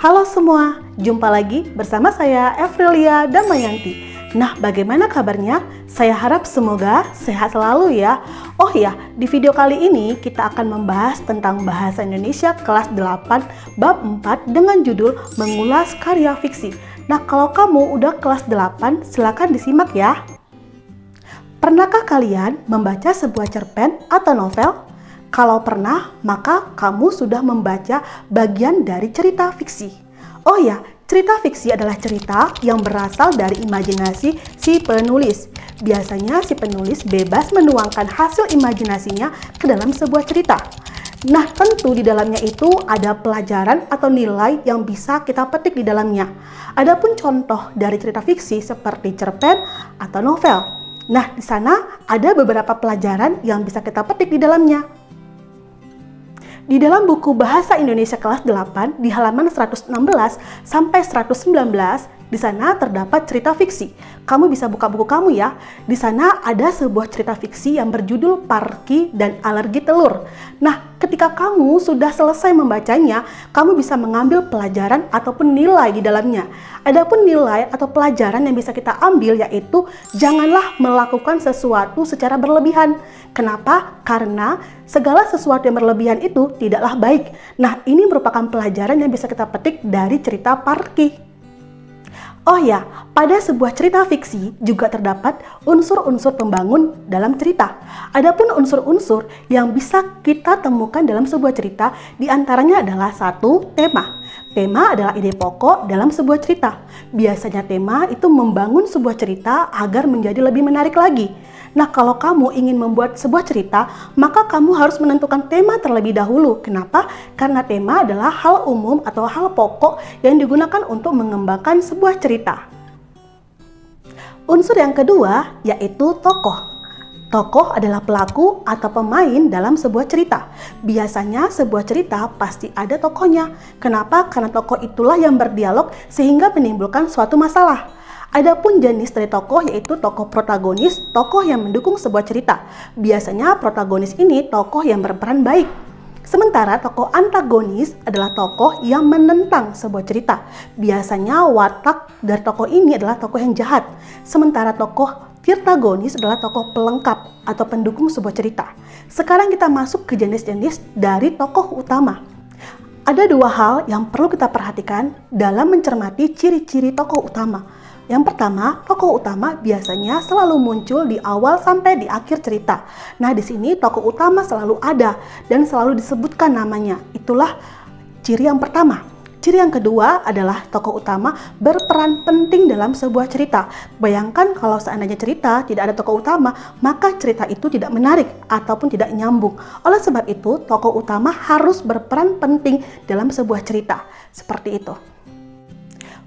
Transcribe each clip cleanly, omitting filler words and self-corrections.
Halo semua, jumpa lagi bersama saya Evrilia Damayanti. Nah, bagaimana kabarnya? Saya harap semoga sehat selalu ya. Oh ya, di video kali ini kita akan membahas tentang Bahasa Indonesia kelas 8 bab 4 dengan judul Mengulas Karya Fiksi. Nah, kalau kamu udah kelas 8, silakan disimak ya. Pernahkah kalian membaca sebuah cerpen atau novel? Kalau pernah, maka kamu sudah membaca bagian dari cerita fiksi. Oh ya, cerita fiksi adalah cerita yang berasal dari imajinasi si penulis. Biasanya si penulis bebas menuangkan hasil imajinasinya ke dalam sebuah cerita. Nah, tentu di dalamnya itu ada pelajaran atau nilai yang bisa kita petik di dalamnya. Adapun contoh dari cerita fiksi seperti cerpen atau novel. Nah, di sana ada beberapa pelajaran yang bisa kita petik di dalamnya. Di dalam buku Bahasa Indonesia kelas 8 di halaman 116 sampai 119, di sana terdapat cerita fiksi. Kamu bisa buka buku kamu ya. Di sana ada sebuah cerita fiksi yang berjudul Parky dan Alergi Telur. Nah, ketika kamu sudah selesai membacanya, kamu bisa mengambil pelajaran ataupun nilai di dalamnya. Adapun nilai atau pelajaran yang bisa kita ambil yaitu janganlah melakukan sesuatu secara berlebihan. Kenapa? Karena segala sesuatu yang berlebihan itu tidaklah baik. Nah, ini merupakan pelajaran yang bisa kita petik dari cerita Parky. Oh ya, pada sebuah cerita fiksi juga terdapat unsur-unsur pembangun dalam cerita. Adapun unsur-unsur yang bisa kita temukan dalam sebuah cerita diantaranya adalah satu, tema. Tema adalah ide pokok dalam sebuah cerita. Biasanya tema itu membangun sebuah cerita agar menjadi lebih menarik lagi. Nah, kalau kamu ingin membuat sebuah cerita, maka kamu harus menentukan tema terlebih dahulu. Kenapa? Karena tema adalah hal umum atau hal pokok yang digunakan untuk mengembangkan sebuah cerita. Unsur yang kedua yaitu tokoh. Tokoh adalah pelaku atau pemain dalam sebuah cerita. Biasanya sebuah cerita pasti ada tokohnya. Kenapa? Karena tokoh itulah yang berdialog sehingga menimbulkan suatu masalah. Adapun jenis dari tokoh yaitu tokoh protagonis, tokoh yang mendukung sebuah cerita. Biasanya protagonis ini tokoh yang berperan baik. Sementara tokoh antagonis adalah tokoh yang menentang sebuah cerita. Biasanya watak dari tokoh ini adalah tokoh yang jahat. Sementara tokoh tirtagonis adalah tokoh pelengkap atau pendukung sebuah cerita. Sekarang kita masuk ke jenis-jenis dari tokoh utama. Ada dua hal yang perlu kita perhatikan dalam mencermati ciri-ciri tokoh utama. Yang pertama, tokoh utama biasanya selalu muncul di awal sampai di akhir cerita. Nah, di sini tokoh utama selalu ada dan selalu disebutkan namanya. Itulah ciri yang pertama. Ciri yang kedua adalah tokoh utama berperan penting dalam sebuah cerita. Bayangkan kalau seandainya cerita tidak ada tokoh utama, maka cerita itu tidak menarik ataupun tidak nyambung. Oleh sebab itu, tokoh utama harus berperan penting dalam sebuah cerita. Seperti itu.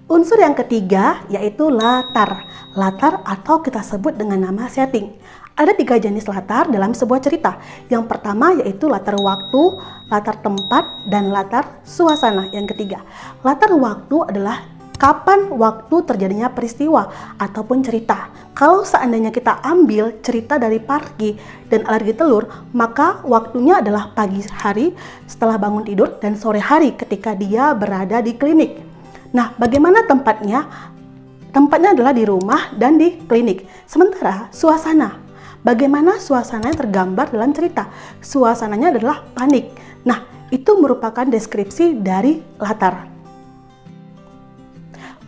Unsur yang ketiga yaitu latar. Latar atau kita sebut dengan nama setting. Ada 3 jenis latar dalam sebuah cerita. Yang pertama yaitu latar waktu, latar tempat, dan latar suasana. Yang ketiga, latar waktu adalah kapan waktu terjadinya peristiwa ataupun cerita. Kalau seandainya kita ambil cerita dari Parky dan Alergi Telur, maka waktunya adalah pagi hari setelah bangun tidur dan sore hari ketika dia berada di klinik. Nah, bagaimana tempatnya? Tempatnya adalah di rumah dan di klinik. Sementara suasana, bagaimana suasana yang tergambar dalam cerita? Suasananya adalah panik. Nah, itu merupakan deskripsi dari latar.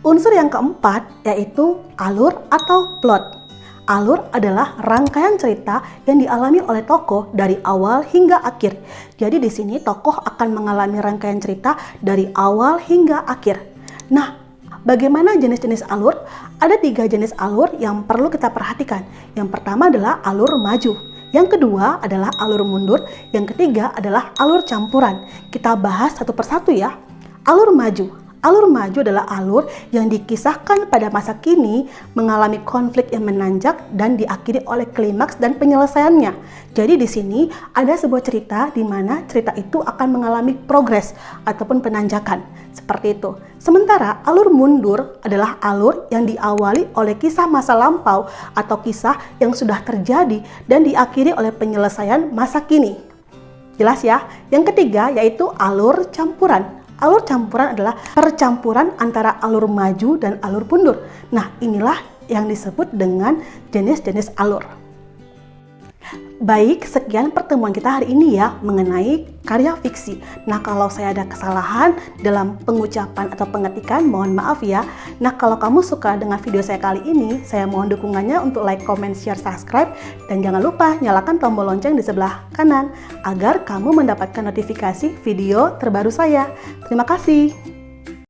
Unsur yang keempat yaitu alur atau plot. Alur adalah rangkaian cerita yang dialami oleh tokoh dari awal hingga akhir. Jadi di sini tokoh akan mengalami rangkaian cerita dari awal hingga akhir. Nah, bagaimana jenis-jenis alur? Ada 3 jenis alur yang perlu kita perhatikan. Yang pertama adalah alur maju. Yang kedua adalah alur mundur. Yang ketiga adalah alur campuran. Kita bahas satu persatu ya. Alur maju. Alur maju adalah alur yang dikisahkan pada masa kini mengalami konflik yang menanjak dan diakhiri oleh klimaks dan penyelesaiannya. Jadi di sini ada sebuah cerita di mana cerita itu akan mengalami progres ataupun penanjakan. Seperti itu. Sementara alur mundur adalah alur yang diawali oleh kisah masa lampau atau kisah yang sudah terjadi dan diakhiri oleh penyelesaian masa kini. Jelas ya? Yang ketiga yaitu alur campuran. Alur campuran adalah percampuran antara alur maju dan alur mundur. Nah, inilah yang disebut dengan jenis-jenis alur. Baik, sekian pertemuan kita hari ini ya mengenai karya fiksi. Nah, kalau saya ada kesalahan dalam pengucapan atau pengetikan, mohon maaf ya. Nah, kalau kamu suka dengan video saya kali ini, saya mohon dukungannya untuk like, comment, share, subscribe. Dan jangan lupa nyalakan tombol lonceng di sebelah kanan agar kamu mendapatkan notifikasi video terbaru saya. Terima kasih.